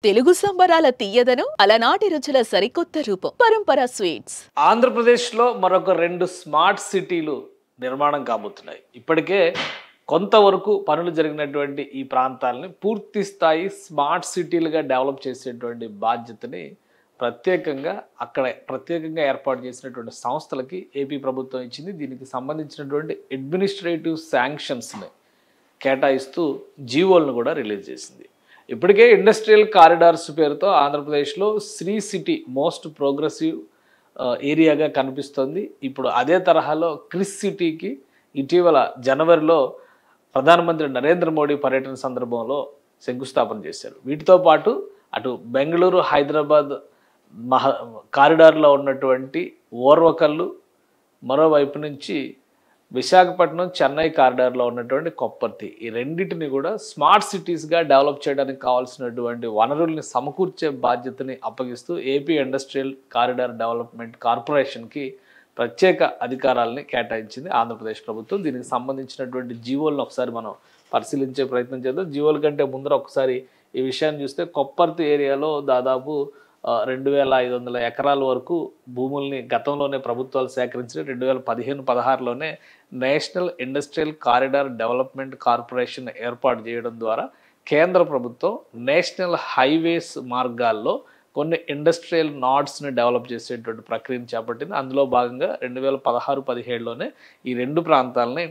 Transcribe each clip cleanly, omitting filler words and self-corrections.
తెలుగు సంబరాల తీయదను అలనాటి రుచుల సరికొత్త రూపం పరంపర స్వీట్స్. ఆంధ్రప్రదేశ్లో మరొక 2 స్మార్ట్ సిటీలు నిర్మాణం కాబోతున్నాయి. ఇప్పటికే కొంతవరకు పనులు జరిగినటువంటి ఈ ప్రాంతాలని పూర్తి స్థాయి స్మార్ట్ సిటీలుగా డెవలప్ చేసేటువంటి బాధ్యతని ప్రత్యేకంగా ఏర్పాటు చేసినటువంటి సంస్థలకి ఏపీ ప్రభుత్వం ఇచ్చింది. దీనికి సంబంధించినటువంటి అడ్మినిస్ట్రేటివ్ శాంక్షన్స్ని కేటాయిస్తూ జీవోలను కూడా రిలీజ్ చేసింది. ఇప్పటికే ఇండస్ట్రియల్ కారిడార్స్ పేరుతో ఆంధ్రప్రదేశ్లో శ్రీ సిటీ మోస్ట్ ప్రోగ్రెసివ్ ఏరియాగా కనిపిస్తోంది. ఇప్పుడు అదే తరహాలో క్రిస్ సిటీకి ఇటీవల జనవరిలో ప్రధానమంత్రి నరేంద్ర మోడీ పర్యటన సందర్భంలో శంకుస్థాపన చేశారు. వీటితో పాటు అటు బెంగళూరు హైదరాబాద్ కారిడార్లో ఉన్నటువంటి ఓర్వకల్లు, మరోవైపు నుంచి విశాఖపట్నం చెన్నై కారిడార్లో ఉన్నటువంటి కొప్పర్తి, ఈ రెండింటిని కూడా స్మార్ట్ సిటీస్గా డెవలప్ చేయడానికి కావాల్సినటువంటి వనరుల్ని సమకూర్చే బాధ్యతని అప్పగిస్తూ ఏపీ ఇండస్ట్రియల్ కారిడార్ డెవలప్మెంట్ కార్పొరేషన్కి ప్రత్యేక అధికారాలని కేటాయించింది ఆంధ్రప్రదేశ్ ప్రభుత్వం. దీనికి సంబంధించినటువంటి జీవోలను ఒకసారి మనం పరిశీలించే ప్రయత్నం చేద్దాం. జీవోల కంటే ముందర ఒకసారి ఈ విషయాన్ని చూస్తే కొప్పర్తి ఏరియాలో దాదాపు 2500 ఎకరాల వరకు భూముల్ని గతంలోనే ప్రభుత్వాలు సేకరించి 2015-16లోనే national industrial corridor development corporation ఏర్పాటు చేయడం ద్వారా కేంద్ర ప్రభుత్వం నేషనల్ హైవేస్ మార్గాల్లో కొన్ని ఇండస్ట్రియల్ నాడ్స్ని డెవలప్ చేసేటువంటి ప్రక్రియను చేపట్టింది. అందులో భాగంగా 2016-17లోనే ఈ రెండు ప్రాంతాలని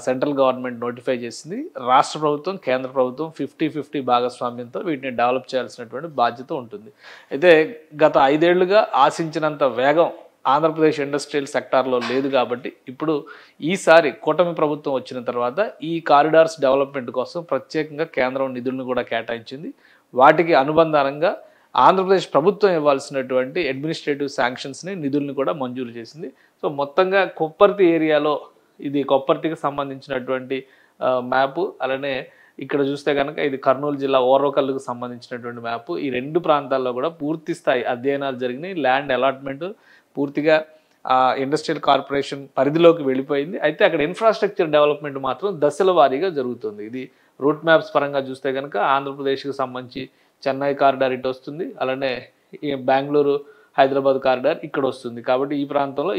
సెంట్రల్ గవర్నమెంట్ నోటిఫై చేసింది. రాష్ట్ర ప్రభుత్వం, కేంద్ర ప్రభుత్వం 50-50 భాగస్వామ్యంతో వీటిని డెవలప్ చేయాల్సినటువంటి బాధ్యత ఉంటుంది. అయితే గత 5 ఏళ్లుగా ఆశించినంత వేగం ఆంధ్రప్రదేశ్ ఇండస్ట్రియల్ సెక్టార్లో లేదు కాబట్టి ఇప్పుడు ఈసారి కూటమి ప్రభుత్వం వచ్చిన తర్వాత ఈ కారిడార్స్ డెవలప్మెంట్ కోసం ప్రత్యేకంగా కేంద్రం నిధులను కూడా కేటాయించింది. వాటికి అనుబంధంగా ఆంధ్రప్రదేశ్ ప్రభుత్వం ఇవ్వాల్సినటువంటి అడ్మినిస్ట్రేటివ్ శాంక్షన్స్ని నిధులను కూడా మంజూరు చేసింది. సో మొత్తంగా కొప్పర్తి ఏరియాలో ఇది కొప్పర్తికి సంబంధించినటువంటి మ్యాపు, అలానే ఇక్కడ చూస్తే కనుక ఇది కర్నూలు జిల్లా ఓర్వకల్లుకు సంబంధించినటువంటి మ్యాపు. ఈ రెండు ప్రాంతాల్లో కూడా పూర్తి స్థాయి అధ్యయనాలు జరిగినాయి. ల్యాండ్ అలాట్మెంట్ పూర్తిగా ఇండస్ట్రియల్ కార్పొరేషన్ పరిధిలోకి వెళ్ళిపోయింది. అయితే అక్కడ ఇన్ఫ్రాస్ట్రక్చర్ డెవలప్మెంట్ మాత్రం దశల వారీగా జరుగుతుంది. ఇది రూట్ మ్యాప్స్ పరంగా చూస్తే కనుక ఆంధ్రప్రదేశ్కి సంబంధించి చెన్నై కారిడార్ ఇటు వస్తుంది, అలానే ఈ బెంగళూరు హైదరాబాద్ కారిడార్ ఇక్కడ వస్తుంది. కాబట్టి ఈ ప్రాంతంలో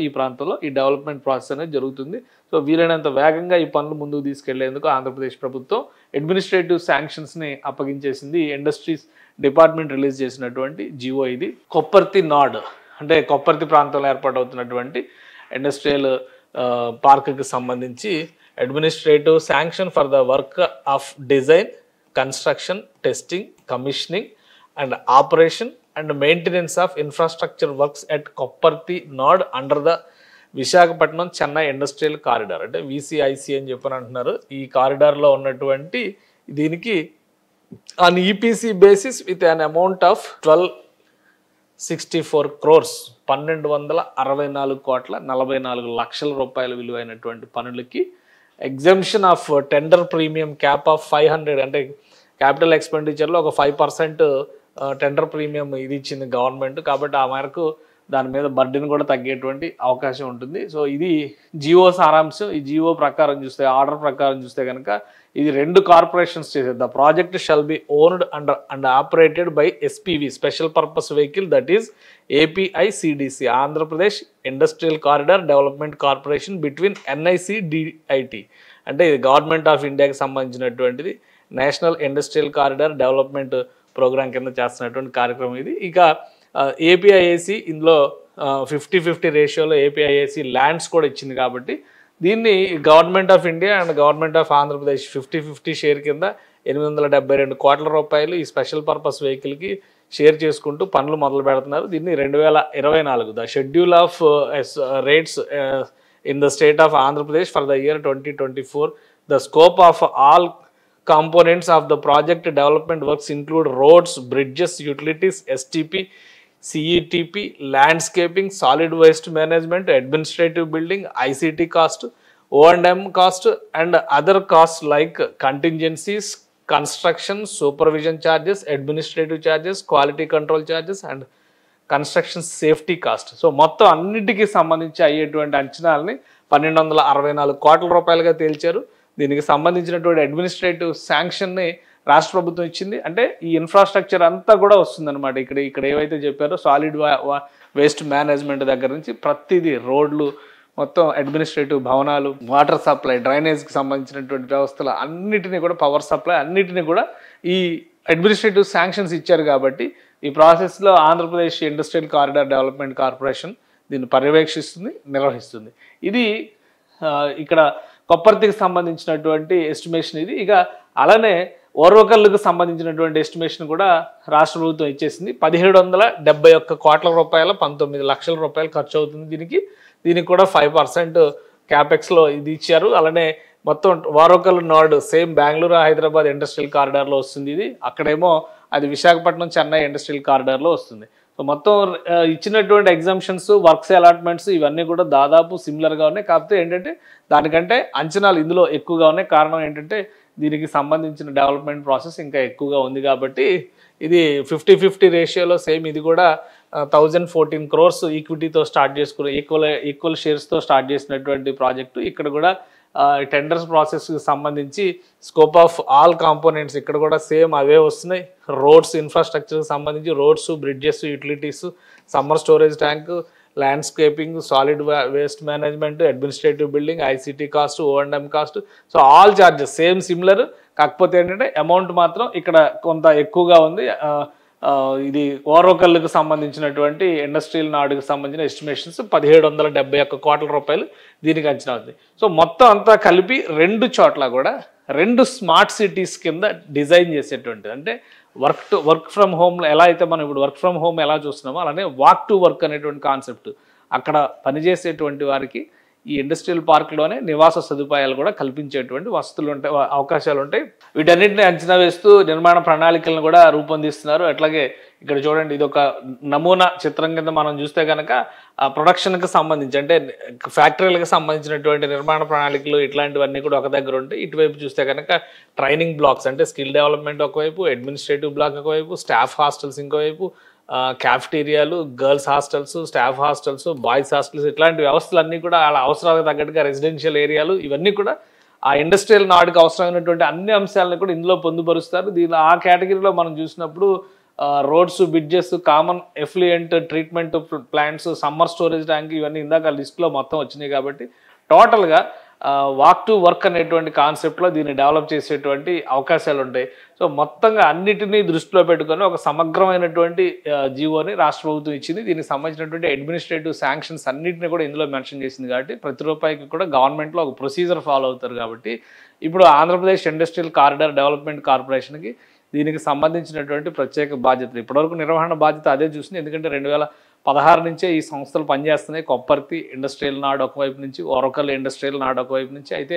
ఈ డెవలప్మెంట్ ప్రాసెస్ అనేది జరుగుతుంది. సో వీలైనంత వేగంగా ఈ పనులు ముందుకు తీసుకెళ్లేందుకు ఆంధ్రప్రదేశ్ ప్రభుత్వం అడ్మినిస్ట్రేటివ్ శాంక్షన్స్ని అప్పగించేసింది. ఇండస్ట్రీస్ డిపార్ట్మెంట్ రిలీజ్ చేసినటువంటి జీవో ఇది. కొప్పర్తి నాడ్ అంటే కొప్పర్తి ప్రాంతంలో ఏర్పాటవుతున్నటువంటి ఇండస్ట్రియల్ పార్క్కి సంబంధించి administrative sanction for the work of design, construction, testing, commissioning and operation and maintenance of infrastructure works at Kopparthi node under the Visakhapatnam Chennai industrial corridor, అంటే విసిఐసి అని చెప్పని అంటున్నారు. ఈ కారిడార్లో ఉన్నటువంటి దీనికి on EPC basis with an amount of 1264 crores 1264 కోట్ల 44 లక్షల రూపాయల విలువైనటువంటి పనులకి exemption of tender premium cap of 500, అంటే క్యాపిటల్ ఎక్స్పెండిచర్లో ఒక 5% టెండర్ ప్రీమియం ఇది ఇచ్చింది గవర్నమెంట్. కాబట్టి ఆ మేరకు దాని మీద బర్డెన్ కూడా తగ్గేటువంటి అవకాశం ఉంటుంది. సో ఇది జియో సారాంశం. ఈ జియో ప్రకారం చూస్తే, ఆర్డర్ ప్రకారం చూస్తే కనుక ఇది 2 కార్పొరేషన్స్ చేసేది. The project shall be owned and operated by SPV, special purpose vehicle, that is ఏపీఐసిడిసి, Andhra Pradesh industrial corridor development corporation between NIC DIT, అంటే ఇది గవర్నమెంట్ ఆఫ్ ఇండియాకి సంబంధించినటువంటిది. National industrial corridor development programme కింద చేస్తున్నటువంటి కార్యక్రమం ఇది. ఇక ఏపీఐఏసి ఇందులో 50-50 రేషియోలో ఏపీఐఏసి ల్యాండ్స్ కూడా ఇచ్చింది. కాబట్టి దీన్ని government of India and government of Andhra Pradesh 50-50 share కింద 872 కోట్ల రూపాయలు ఈ స్పెషల్ పర్పస్ వెహికల్కి షేర్ చేసుకుంటూ పనులు మొదలు పెడుతున్నారు. దీన్ని 2024 the schedule of rates in the state of Andhra Pradesh for the year 2024. The scope of all components of the project development works include roads, bridges, utilities, STP, CETP, landscaping, solid waste management, administrative building, ICT cost, O&M cost and other costs like contingencies, construction, supervision charges, administrative charges, quality control charges and construction safety cost. So మొత్తం అన్నిటికీ సంబంధించి అయ్యేటువంటి అంచనాలని 1264 కోట్ల రూపాయలుగా తేల్చారు. దీనికి సంబంధించినటువంటి administrative శాంక్షన్ని రాష్ట్ర ప్రభుత్వం ఇచ్చింది. అంటే ఈ ఇన్ఫ్రాస్ట్రక్చర్ అంతా కూడా వస్తుందన్నమాట. ఇక్కడ ఏవైతే చెప్పారో సాలిడ్ వేస్ట్ మేనేజ్మెంట్ దగ్గర నుంచి ప్రతిదీ, రోడ్లు, మొత్తం అడ్మినిస్ట్రేటివ్ భవనాలు, వాటర్ సప్లై, డ్రైనేజ్కి సంబంధించినటువంటి వ్యవస్థలు అన్నిటినీ కూడా, పవర్ సప్లై అన్నిటినీ కూడా ఈ అడ్మినిస్ట్రేటివ్ శాంక్షన్స్ ఇచ్చారు. కాబట్టి ఈ ప్రాసెస్లో Andhra Pradesh industrial corridor development corporation దీన్ని పర్యవేక్షిస్తుంది, నిర్వహిస్తుంది. ఇది ఇక్కడ కొప్పర్తికి సంబంధించినటువంటి ఎస్టిమేషన్ ఇది. ఇక అలానే ఓర్వకల్లుకు సంబంధించినటువంటి ఎస్టిమేషన్ కూడా రాష్ట్ర ప్రభుత్వం ఇచ్చేసింది. 1771 కోట్ల రూపాయల 19 లక్షల రూపాయలు ఖర్చు అవుతుంది దీనికి కూడా 5% క్యాపెక్స్లో ఇది ఇచ్చారు. అలానే మొత్తం Orvakallu node same Bengaluru Hyderabad industrial కారిడార్లో వస్తుంది ఇది. అక్కడేమో అది విశాఖపట్నం చెన్నై ఇండస్ట్రియల్ కారిడార్లో వస్తుంది. సో మొత్తం ఇచ్చినటువంటి ఎగ్జామ్షన్స్, వర్క్స్ అలాట్మెంట్స్ ఇవన్నీ కూడా దాదాపు సిమిలర్గా ఉన్నాయి. కాకపోతే ఏంటంటే దానికంటే అంచనాలు ఇందులో ఎక్కువగా ఉన్నాయి. కారణం ఏంటంటే దీనికి సంబంధించిన డెవలప్మెంట్ ప్రాసెస్ ఇంకా ఎక్కువగా ఉంది కాబట్టి ఇది 50-50 రేషియోలో సేమ్ ఇది కూడా 1014 crores ఈక్విటీతో స్టార్ట్ చేసుకున్న ఈక్వల్ షేర్స్తో స్టార్ట్ చేసినటువంటి ప్రాజెక్టు. ఇక్కడ కూడా టెండర్స్ ప్రాసెస్కి సంబంధించి స్కోప్ ఆఫ్ ఆల్ కాంపోనెంట్స్ ఇక్కడ కూడా సేమ్ అవే వస్తున్నాయి. రోడ్స్ ఇన్ఫ్రాస్ట్రక్చర్కి సంబంధించి roads, bridges, utilities, summer storage tank, landscaping, solid waste management, administrative building, ICT cost, O&M cost, so all charges same similar. కాకపోతే ఏంటంటే అమౌంట్ మాత్రం ఇక్కడ కొంత ఎక్కువగా ఉంది. ఇది ఓర్వకల్లుకు సంబంధించినటువంటి ఇండస్ట్రియల్ నాడుకు సంబంధించిన ఎస్టిమేషన్స్ 1771 కోట్ల రూపాయలు దీనికి అంచనా ఉంది. సో మొత్తం అంతా కలిపి 2 చోట్ల కూడా 2 స్మార్ట్ సిటీస్ కింద డిజైన్ చేసేటువంటిది. అంటే వర్క్ ఫ్రమ్ హోమ్ ఎలా అయితే మనం ఇప్పుడు వర్క్ ఫ్రమ్ హోమ్ ఎలా చూస్తున్నామో అలానే వాక్ టు వర్క్ అనేటువంటి కాన్సెప్ట్ అక్కడ పనిచేసేటువంటి వారికి ఈ ఇండస్ట్రియల్ పార్క్లోనే నివాస సదుపాయాలు కూడా కల్పించేటువంటి వసతులు ఉంటాయి, అవకాశాలు ఉంటాయి. వీటన్నిటిని అంచనా వేస్తూ నిర్మాణ ప్రణాళికలను కూడా రూపొందిస్తున్నారు. అట్లాగే ఇక్కడ చూడండి, ఇది ఒక నమూనా చిత్రం కింద మనం చూస్తే కనుక ప్రొడక్షన్కి సంబంధించి అంటే ఫ్యాక్టరీలకు సంబంధించినటువంటి నిర్మాణ ప్రణాళికలు ఇట్లాంటివన్నీ కూడా ఒక దగ్గర ఉంటాయి. ఇటువైపు చూస్తే కనుక ట్రైనింగ్ బ్లాక్స్ అంటే స్కిల్ డెవలప్మెంట్ ఒకవైపు, అడ్మినిస్ట్రేటివ్ బ్లాక్ ఒకవైపు, స్టాఫ్ హాస్టల్స్ ఇంకోవైపు, క్యాఫ్టీరియాలు, girls hostels, staff hostels, boys hostels, ఇట్లాంటి వ్యవస్థలన్నీ కూడా అలా అవసరాలకు తగ్గట్టుగా రెసిడెన్షియల్ ఏరియాలు ఇవన్నీ కూడా ఆ ఇండస్ట్రియల్ నాడుకు అవసరమైనటువంటి అన్ని అంశాలను కూడా ఇందులో పొందుపరుస్తారు. దీనిలో ఆ కేటగిరీలో మనం చూసినప్పుడు roads, bridges, common effluent treatment plants, summer storage tank ఇవన్నీ ఇందాక లిస్ట్లో మొత్తం వచ్చినాయి. కాబట్టి టోటల్గా వాక్ టు వర్క్ అనేటువంటి కాన్సెప్ట్లో దీన్ని డెవలప్ చేసేటువంటి అవకాశాలు ఉంటాయి. సో మొత్తంగా అన్నిటినీ దృష్టిలో పెట్టుకొని ఒక సమగ్రమైనటువంటి జీవోని రాష్ట్ర ప్రభుత్వం ఇచ్చింది. దీనికి సంబంధించినటువంటి అడ్మినిస్ట్రేటివ్ శాంక్షన్స్ అన్నింటినీ కూడా ఇందులో మెన్షన్ చేసింది. కాబట్టి ప్రతి రూపాయికి కూడా గవర్నమెంట్లో ఒక ప్రొసీజర్ ఫాలో అవుతారు. కాబట్టి ఇప్పుడు ఆంధ్రప్రదేశ్ ఇండస్ట్రియల్ కారిడార్ డెవలప్మెంట్ కార్పొరేషన్కి దీనికి సంబంధించినటువంటి ప్రత్యేక బాధ్యతలు ఇప్పటివరకు నిర్వహణ బాధ్యత అదే చూసింది. ఎందుకంటే 2016 నుంచే ఈ సంస్థలు పనిచేస్తున్నాయి. కొప్పర్తి ఇండస్ట్రియల్ నాడు ఒకవైపు నుంచి, ఓర్వకల్లు ఇండస్ట్రియల్ నాడు ఒకవైపు నుంచి. అయితే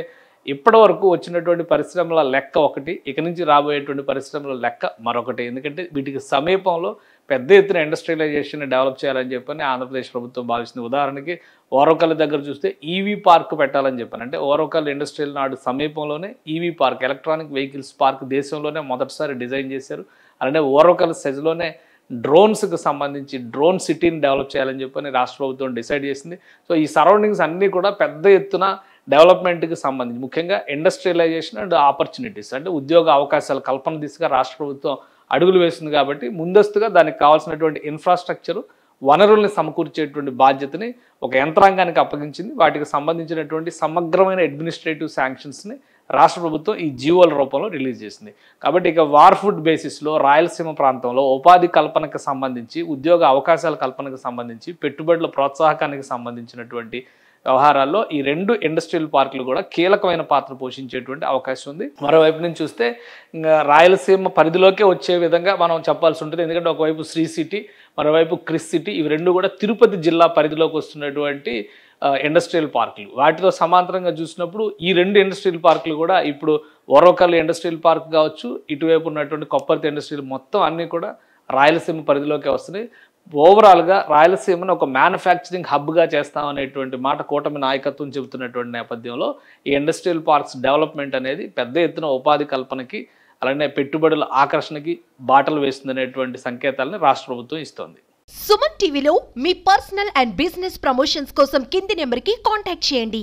ఇప్పటి వరకు వచ్చినటువంటి పరిశ్రమల లెక్క ఒకటి, ఇక నుంచి రాబోయేటువంటి పరిశ్రమల లెక్క మరొకటి. ఎందుకంటే వీటికి సమీపంలో పెద్ద ఎత్తున ఇండస్ట్రియలైజేషన్ డెవలప్ చేయాలని చెప్పని ఆంధ్రప్రదేశ్ ప్రభుత్వం భావిస్తుంది. ఉదాహరణకి ఓర్వకల్లు దగ్గర చూస్తే ఈవీ పార్క్ పెట్టాలని చెప్పాను. అంటే ఓర్వకల్లు ఇండస్ట్రియల్ నాడు సమీపంలోనే EV park, electronic vehicles park దేశంలోనే మొదటిసారి డిజైన్ చేశారు. అలానే ఓర్వకల్లు సెజ్లోనే డ్రోన్స్కి సంబంధించి డ్రోన్ సిటీని డెవలప్ చేయాలని చెప్పని రాష్ట్ర ప్రభుత్వం డిసైడ్ చేసింది. సో ఈ సరౌండింగ్స్ అన్నీ కూడా పెద్ద ఎత్తున డెవలప్మెంట్కి సంబంధించి ముఖ్యంగా ఇండస్ట్రియలైజేషన్ అండ్ ఆపర్చునిటీస్ అంటే ఉద్యోగ అవకాశాల కల్పన దిశగా రాష్ట్ర ప్రభుత్వం అడుగులు వేస్తుంది. కాబట్టి ముందస్తుగా దానికి కావాల్సినటువంటి ఇన్ఫ్రాస్ట్రక్చరు, వనరుల్ని సమకూర్చేటువంటి బాధ్యతని ఒక యంత్రాంగానికి అప్పగించింది. వాటికి సంబంధించినటువంటి సమగ్రమైన అడ్మినిస్ట్రేటివ్ శాంక్షన్స్ని రాష్ట్ర ప్రభుత్వం ఈ జీవోల రూపంలో రిలీజ్ చేసింది. కాబట్టి ఇక వార్ఫుడ్ బేసిస్లో రాయలసీమ ప్రాంతంలో ఉపాధి కల్పనకు సంబంధించి, ఉద్యోగ అవకాశాల కల్పనకు సంబంధించి, పెట్టుబడుల ప్రోత్సాహకానికి సంబంధించినటువంటి వ్యవహారాల్లో ఈ 2 ఇండస్ట్రియల్ పార్కులు కూడా కీలకమైన పాత్ర పోషించేటువంటి అవకాశం ఉంది. మరోవైపు నుంచి చూస్తే రాయలసీమ పరిధిలోకే వచ్చే విధంగా మనం చెప్పాల్సి ఉంటుంది. ఎందుకంటే ఒకవైపు శ్రీ సిటీ, మరోవైపు క్రిస్ సిటీ, ఇవి 2 కూడా తిరుపతి జిల్లా పరిధిలోకి వస్తున్నటువంటి ఇండస్ట్రియల్ పార్కులు. వాటితో సమాంతరంగా చూసినప్పుడు ఈ 2 ఇండస్ట్రియల్ పార్కులు కూడా ఇప్పుడు ఓర్వకల్లు ఇండస్ట్రియల్ పార్క్ కావచ్చు, ఇటువైపు ఉన్నటువంటి కొప్పర్తి ఇండస్ట్రియల్ మొత్తం అన్నీ కూడా రాయలసీమ పరిధిలోకి వస్తున్నాయి. ఓవరాల్గా రాయలసీమను ఒక మ్యానుఫ్యాక్చరింగ్ హబ్గా చేస్తామనేటువంటి మాట కూటమి నాయకత్వం చెబుతున్నటువంటి నేపథ్యంలో ఈ ఇండస్ట్రియల్ పార్క్స్ డెవలప్మెంట్ అనేది పెద్ద ఎత్తున ఉపాధి కల్పనకి అలానే పెట్టుబడుల ఆకర్షణకి బాటలు వేస్తుందనేటువంటి సంకేతాలను రాష్ట్ర ప్రభుత్వం ఇస్తోంది. సుమన్ టీవీలో మీ పర్సనల్ అండ్ బిజినెస్ ప్రమోషన్స్ కోసం కింది నెంబర్కి కాంటాక్ట్ చేయండి.